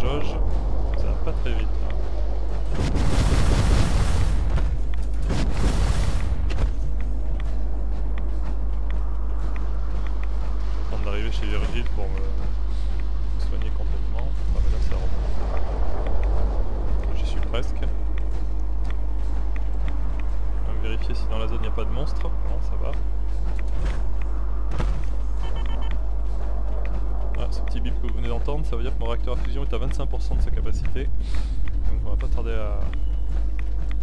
jauge, ça va pas très vite. Hein. Avant d'arriver chez Virgile pour me soigner complètement. Enfin, mais là ça remonte. J'y suis presque. On va vérifier si dans la zone il n'y a pas de monstre. Non, ça va. Ah, ce petit bip que vous venez d'entendre, ça veut dire que mon réacteur à fusion est à 25% de sa capacité. Donc on va pas tarder à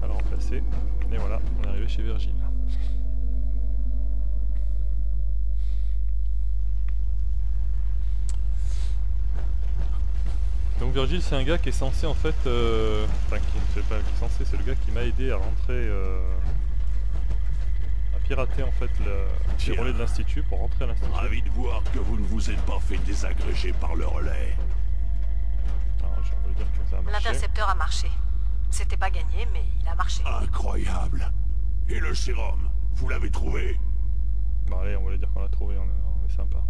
le remplacer. Et voilà, on est arrivé chez Virgile. Donc Virgile, c'est un gars qui est censé en fait... Enfin, qui est censé, c'est le gars qui m'a aidé à rentrer... à pirater en fait le relais de l'institut pour rentrer à l'institut. Ravi de voir que vous ne vous êtes pas fait désagréger par le relais. Alors, j'ai envie de dire que ça a marché. L'intercepteur a marché. C'était pas gagné, mais il a marché. Incroyable. Et le sérum, vous l'avez trouvé? Bon allez, on va lui dire qu'on l'a trouvé, on est sympa.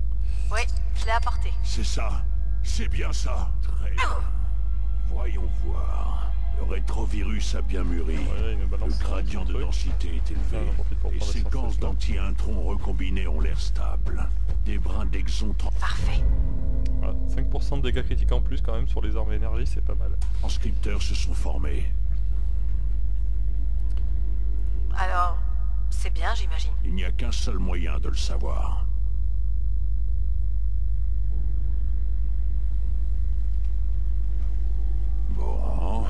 Oui, je l'ai apporté. C'est ça. C'est bien ça. Très bien. Voyons voir. Le rétrovirus a bien mûri. Ouais, il nous balance Le gradient de truc. densité est élevé. On en profite pour Les prendre l'essence, séquences c'est ça. d'anti-introns recombinés ont l'air stables. Des brins d'exons Parfait. Voilà, 5% de dégâts critiques en plus quand même sur les armes à énergie, c'est pas mal. transcripteurs se sont formés. Alors, c'est bien, j'imagine. Il n'y a qu'un seul moyen de le savoir. Bon...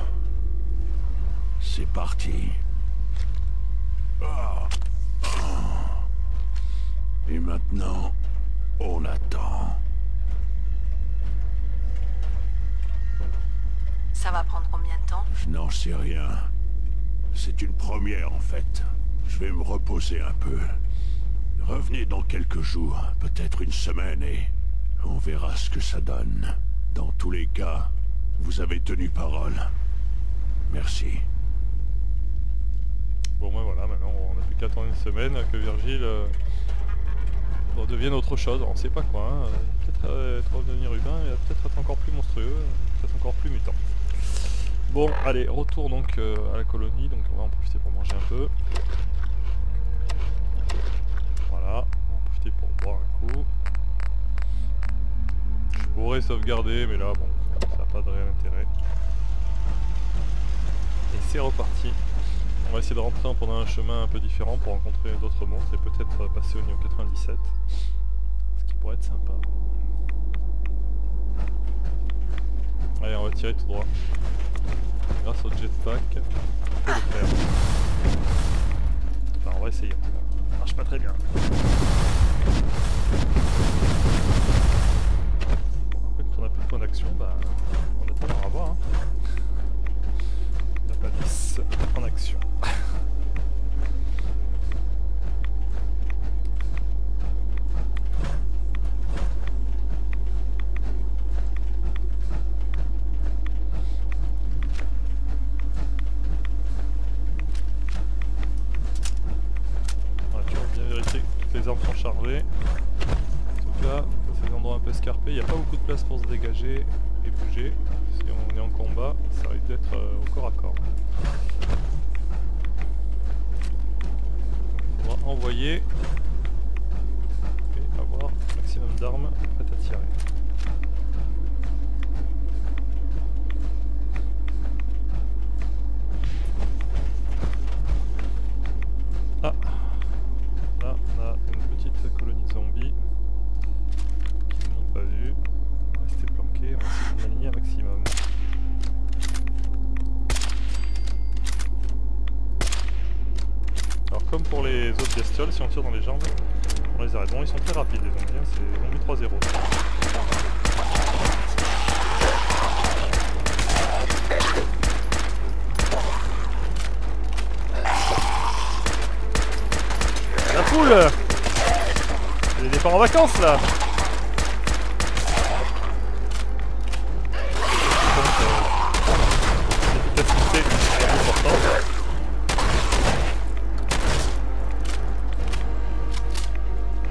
C'est parti. Ah. Et maintenant, on attend. Ça va prendre combien de temps? Je n'en sais rien. C'est une première en fait. Je vais me reposer un peu. Revenez dans quelques jours, peut-être une semaine, et on verra ce que ça donne. Dans tous les cas, vous avez tenu parole. Merci. Bon ben voilà, maintenant on n'a plus qu'à attendre une semaine que Virgile devienne autre chose, on sait pas quoi. Hein. Peut-être redevenir humain, et peut-être être encore plus monstrueux, peut-être encore plus mutant. Bon, allez, retour donc à la colonie, donc on va en profiter pour manger un peu. Voilà, on va en profiter pour boire un coup. Je pourrais sauvegarder, mais là, bon, ça n'a pas de réel intérêt. Et c'est reparti. On va essayer de rentrer en prenant un chemin un peu différent pour rencontrer d'autres monstres et peut-être passer au niveau 97. Ce qui pourrait être sympa. Allez, on va tirer tout droit. Grâce au jetpack, on peut le faire. Enfin, on va essayer. Ça marche pas très bien. Bon, après, quand on a plus de points d'action, bah, on attend d'en avoir. Hein. La palisse en action. Les armes sont chargées. En tout cas, c'est des endroits un peu escarpés. Il n'y a pas beaucoup de place pour se dégager et bouger. Si on est en combat, ça risque d'être au corps à corps. On va envoyer et avoir un maximum d'armes prêtes à tirer. Ah! Là, on a une petite colonie de zombies qui n'ont pas vu. On va rester planqué, on va essayer de l'aligner un maximum. Alors comme pour les autres bestioles, si on tire dans les jambes, on les arrête. Bon, ils sont très rapides les zombies, hein, c'est zombie 3-0. La foule! Les départs en vacances là! L'efficacité est importante.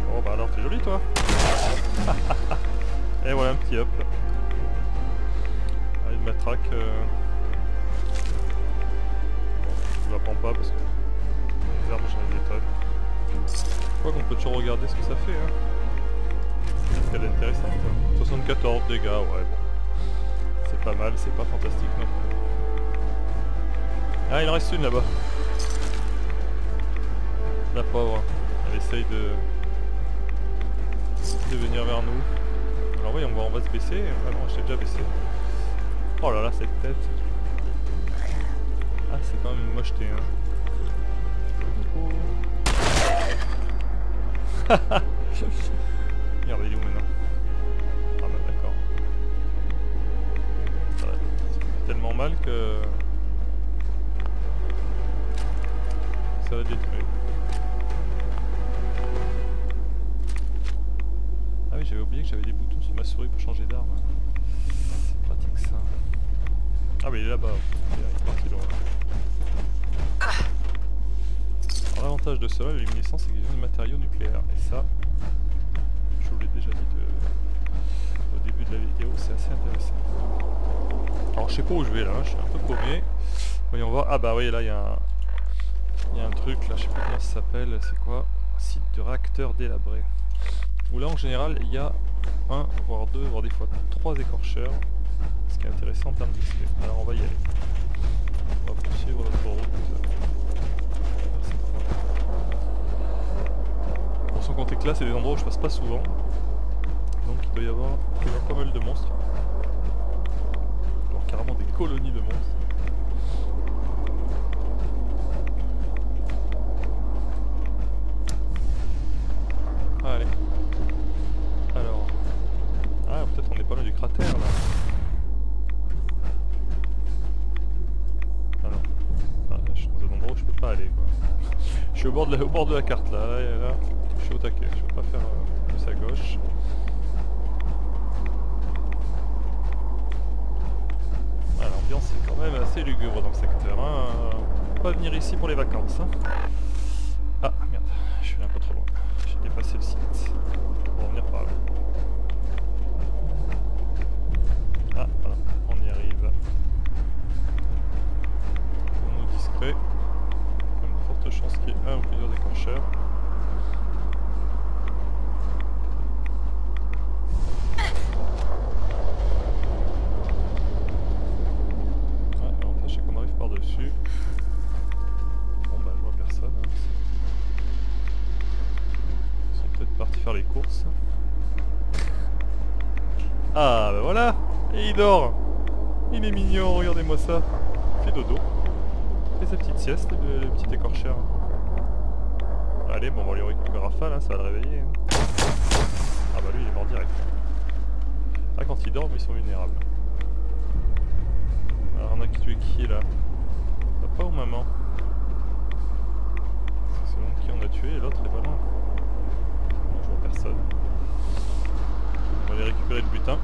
Bon bah alors t'es joli toi! Et voilà un petit up. track. Bon, je la prends pas parce que les armes j'en ai des tonnes. Je crois qu'on peut toujours regarder ce que ça fait. Hein. Est-ce qu'elle est intéressante hein. 74 dégâts, ouais bon. C'est pas mal, c'est pas fantastique non plus. Ah il en reste une là-bas. La pauvre. Elle essaye de venir vers nous. Alors oui on va se baisser. Ah non je t'ai déjà baissé. Oh là là cette tête. Ah c'est quand même une mocheté hein. Oh. Merde il est où maintenant? Ah bah d'accord. Ça fait tellement mal que ça va détruire. Ah oui j'avais oublié que j'avais des boutons sur ma souris pour changer d'arme. Pratique ça. Ah mais il est là-bas. Il est parti loin. Alors l'avantage de cela, la luminescence, c'est qu'ils ont des matériaux nucléaires. Et ça, je vous l'ai déjà dit au début de la vidéo, c'est assez intéressant. Alors je sais pas où je vais là, je suis un peu paumé. Voyons voir. Ah bah oui là il y a un truc là, je sais pas comment ça s'appelle, c'est quoi? Site de réacteur délabré. Où là en général il y a un, voire deux, voire des fois trois écorcheurs. Ce qui est intéressant en termes d'XP. Alors on va y aller. On va poursuivre notre route. Sans compter que là c'est des endroits où je passe pas souvent. Donc il doit y avoir pas mal de monstres. Alors carrément des colonies de monstres. Allez. Alors. Ah peut-être on est pas loin du cratère là. Ah non. Ah, je suis dans un endroit où je peux pas aller quoi. Je suis au bord de la carte là. Là. Je suis au taquet, je ne peux pas faire plus à gauche. Ah, l'ambiance est quand même assez lugubre dans le secteur. Hein. On peut pas venir ici pour les vacances. Hein. Ah merde, je suis un peu trop loin. J'ai dépassé le site. On va revenir par là. Ah voilà, on y arrive. On est discret. Comme de fortes chances qu'il y ait un ou plusieurs écorcheurs. Par-dessus. Bon bah je vois personne. Hein. Ils sont peut-être partis faire les courses. Ah bah voilà. Et il dort. Il est mignon, regardez-moi ça. Il fait dodo. Il fait sa petite sieste, le petit écorcheur. Allez, bon on va lui récupérer rafale, hein, ça va le réveiller. Hein. Ah bah lui il est mort direct. Ah quand ils dorment ils sont vulnérables. Alors on a tué qui là? Papa ou maman? C'est selon qui on a tué et l'autre est pas loin. Non, je vois personne. On va aller récupérer le butin.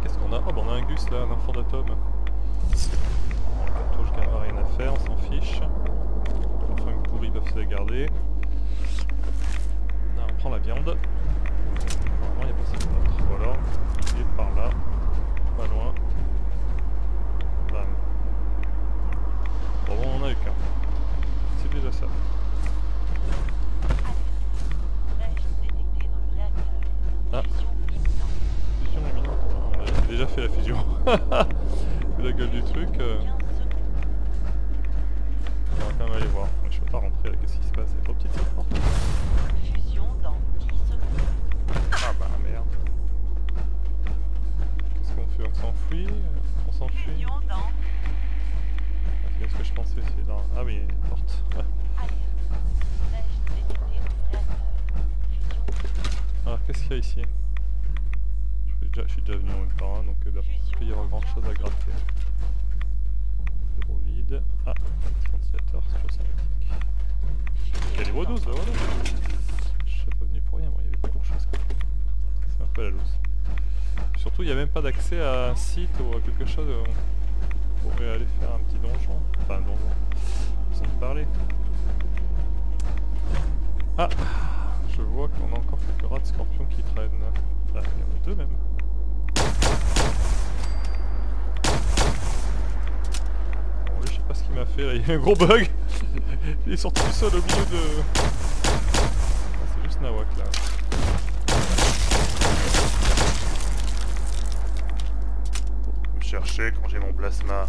Qu'est-ce qu'on a? Oh bah on a un gus là, un enfant d'atome. Cartouche gamin, rien à faire, on s'en fiche. Enfin une pourrie, ils peuvent se la garder. Là, on prend la viande. Normalement il n'y a personne d'autre. Ou alors, il est par là. Pas loin. Bam. Bon, on en a eu qu'un. C'est déjà ça. Ah. Fusion imminente. On a déjà fait la fusion. La gueule du truc. On va quand même aller voir. Je peux pas rentrer là, qu'est-ce qui se passe? C'est trop petite cette porte. Ah bah merde. Qu'est-ce qu'on fait? On s'enfuit? On s'enfuit? C'est bien ce que je pensais, c'est dans... Ah oui, il y a une porte. Ouais. Alors qu'est-ce qu'il y a ici? Je suis déjà venu en même temps, hein, donc il doit pas y avoir grand chose à gratter. Bureau vide. Ah, un petit ventilateur, c'est toujours sympathique. Il y a des niveau 12 là, voilà. Je suis pas venu pour rien, bon, il n'y avait pas grand chose. C'est un peu la loose. Surtout il n'y a même pas d'accès à un site ou à quelque chose où on pourrait aller faire un petit donjon. Enfin un donjon, sans parler. Ah, je vois qu'on a encore quelques rats de scorpions qui traînent. Ah, il y en a deux même. fait là, il y a un gros bug. Il est sorti du sol au milieu de... Ah, c'est juste Nawak là. Faut me chercher quand j'ai mon plasma.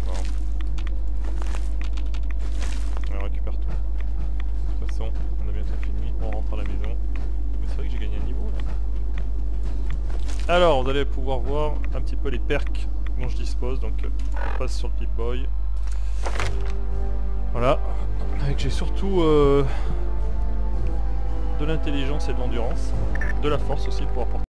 Bon. On récupère tout. De toute façon, on a bientôt fini, on rentre à la maison. Mais c'est vrai que j'ai gagné un niveau là. Alors, vous allez pouvoir voir un petit peu les perks dont je dispose. Donc, on passe sur le Pip-Boy. Voilà. Avec j'ai surtout de l'intelligence et de l'endurance. De la force aussi pour apporter.